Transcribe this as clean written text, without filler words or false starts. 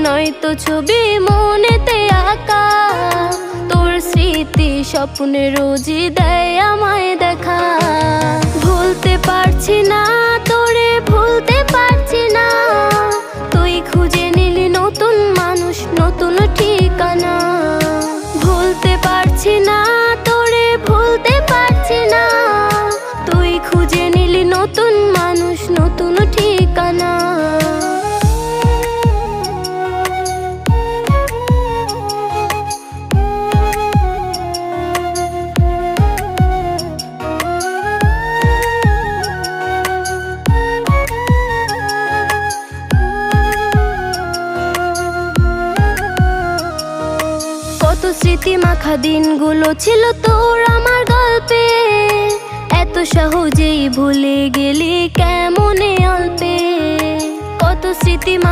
নয়তো ছবি মনেতে আঁকা। তোর স্মৃতি স্বপ্নে রোজই দেয় আমায় দেখা। ভুলতে পারছি না তোরে, ভুলতে পারছি না। তুই খুঁজে নিলি নতুন মানুষ, নতুন ঠিকানা। ভুলতে পারছি না তোরে, ভুলতে পারছি না। তুই খুঁজে নিলি নতুন মানুষ, নতুন ঠিকানা। কত স্মৃতি মাখা দিনগুলো ছিল তোর আমার গল্পে। এত সহজেই ভুলে গেলি কেমনে অল্পে। কত স্মৃতি